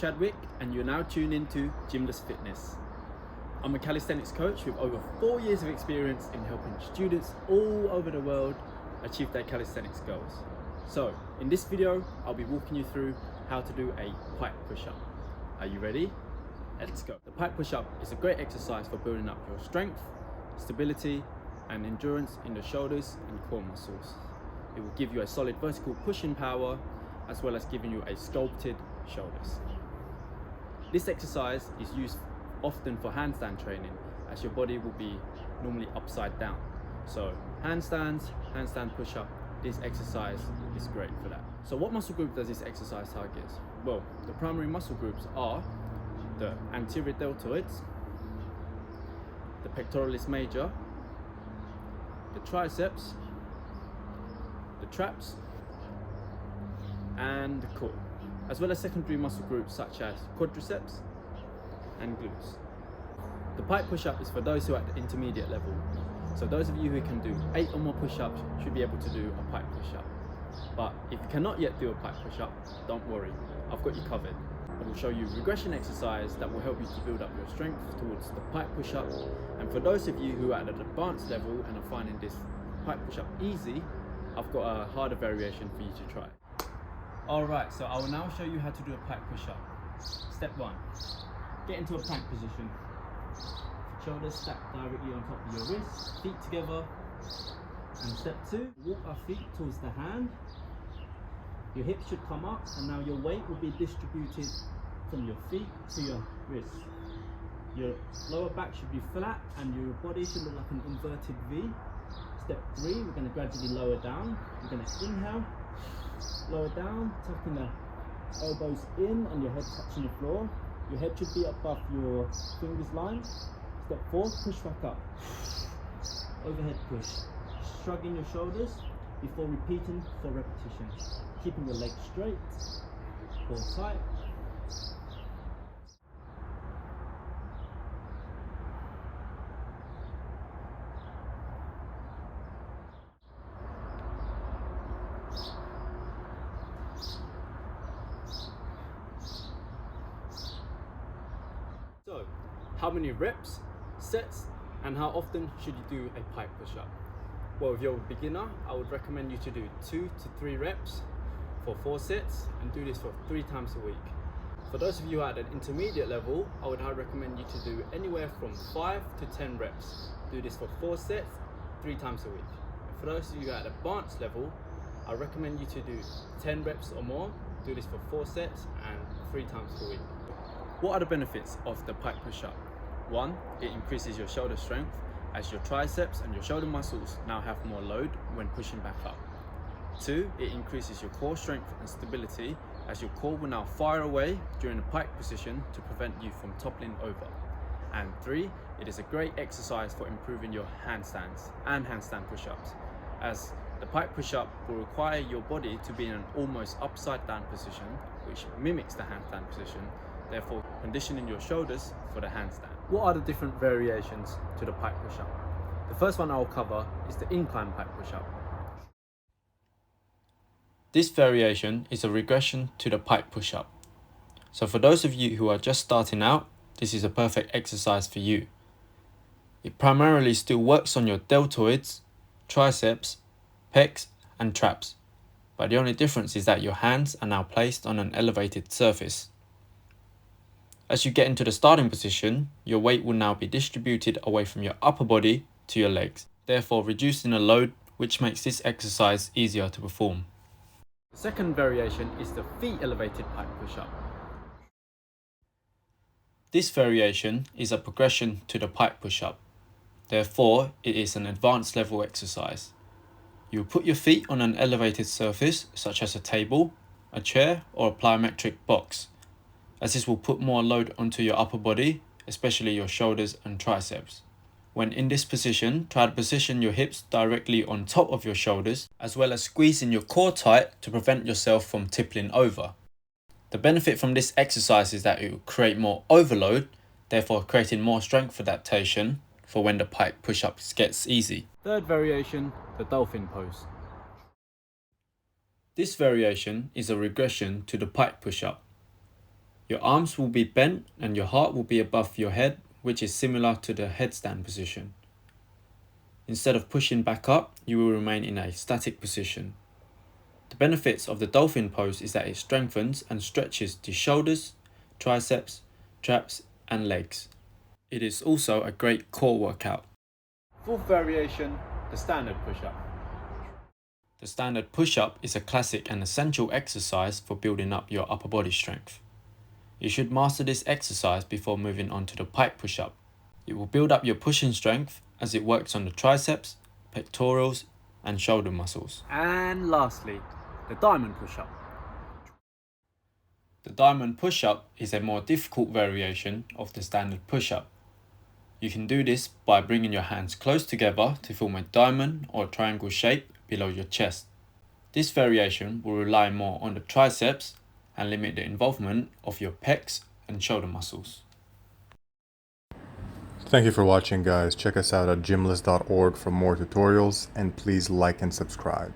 Chadwick, and you're now tuned into Gymless Fitness. I'm a calisthenics coach with over 4 years of experience in helping students all over the world achieve their calisthenics goals. So, in this video, I'll be walking you through how to do a Pike Push Up. Are you ready? Let's go. The Pike Push Up is a great exercise for building up your strength, stability, and endurance in the shoulders and core muscles. It will give you a solid vertical pushing power, as well as giving you a sculpted shoulders. This exercise is used often for handstand training, as your body will be normally upside down. So handstands, handstand push-up, this exercise is great for that. So what muscle group does this exercise target? Well, the primary muscle groups are the anterior deltoids, the pectoralis major, the triceps, the traps, and the core, as well as secondary muscle groups such as quadriceps and glutes. The Pike Push-Up is for those who are at the intermediate level. So those of you who can do 8 or more push-ups should be able to do a Pike Push-Up. But if you cannot yet do a Pike Push-Up, don't worry, I've got you covered. I will show you regression exercise that will help you to build up your strength towards the Pike Push-Up. And for those of you who are at an advanced level and are finding this Pike Push-Up easy, I've got a harder variation for you to try. Alright, so I will now show you how to do a Pike Push-Up. Step 1, get into a plank position. Shoulders stacked directly on top of your wrists, feet together. And step 2, walk our feet towards the hand. Your hips should come up, and now your weight will be distributed from your feet to your wrists. Your lower back should be flat and your body should look like an inverted V. Step 3, we're going to gradually lower down. We're going to inhale, lower down, tucking the elbows in and your head touching the floor. Your head should be above your fingers line. Step 4, push back up. Overhead push. Shrugging your shoulders before repeating 4 repetitions. Keeping your legs straight, core tight. So, how many reps, sets, and how often should you do a Pike Push Up? Well, if you're a beginner, I would recommend you to do 2 to 3 reps for 4 sets and do this for 3 times a week. For those of you at an intermediate level, I would highly recommend you to do anywhere from 5 to 10 reps. Do this for 4 sets, 3 times a week. And for those of you at advanced level, I recommend you to do 10 reps or more. Do this for 4 sets and 3 times per week. What are the benefits of the Pike Push Up? 1, it increases your shoulder strength, as your triceps and your shoulder muscles now have more load when pushing back up. 2, it increases your core strength and stability, as your core will now fire away during the pike position to prevent you from toppling over. And 3, it is a great exercise for improving your handstands and handstand push-ups, as the Pike Push-Up will require your body to be in an almost upside down position, which mimics the handstand position, therefore conditioning your shoulders for the handstand. What are the different variations to the Pike Push-Up? The first one I will cover is the incline Pike Push-Up. This variation is a regression to the Pike Push-Up. So for those of you who are just starting out, this is a perfect exercise for you. It primarily still works on your deltoids, triceps, pecs, and traps, but the only difference is that your hands are now placed on an elevated surface. As you get into the starting position, your weight will now be distributed away from your upper body to your legs, therefore reducing the load, which makes this exercise easier to perform. The second variation is the feet elevated Pike Push Up. This variation is a progression to the Pike Push Up. Therefore, it is an advanced level exercise. You will put your feet on an elevated surface, such as a table, a chair, or a plyometric box, as this will put more load onto your upper body, especially your shoulders and triceps. When in this position, try to position your hips directly on top of your shoulders, as well as squeezing your core tight to prevent yourself from tippling over. The benefit from this exercise is that it will create more overload, therefore creating more strength adaptation for when the Pike Push-Up gets easy. Third variation, the dolphin pose. This variation is a regression to the Pike Push Up. Your arms will be bent and your heart will be above your head, which is similar to the headstand position. Instead of pushing back up, you will remain in a static position. The benefits of the dolphin pose is that it strengthens and stretches the shoulders, triceps, traps and legs. It is also a great core workout. Fourth variation, the standard push-up. The standard push-up is a classic and essential exercise for building up your upper body strength. You should master this exercise before moving on to the pike push-up. It will build up your pushing strength as it works on the triceps, pectorals and shoulder muscles. And lastly, the diamond push-up. The diamond push-up is a more difficult variation of the standard push-up. You can do this by bringing your hands close together to form a diamond or triangle shape below your chest. This variation will rely more on the triceps and limit the involvement of your pecs and shoulder muscles. Thank you for watching, guys. Check us out at gymless.org for more tutorials, and please like and subscribe.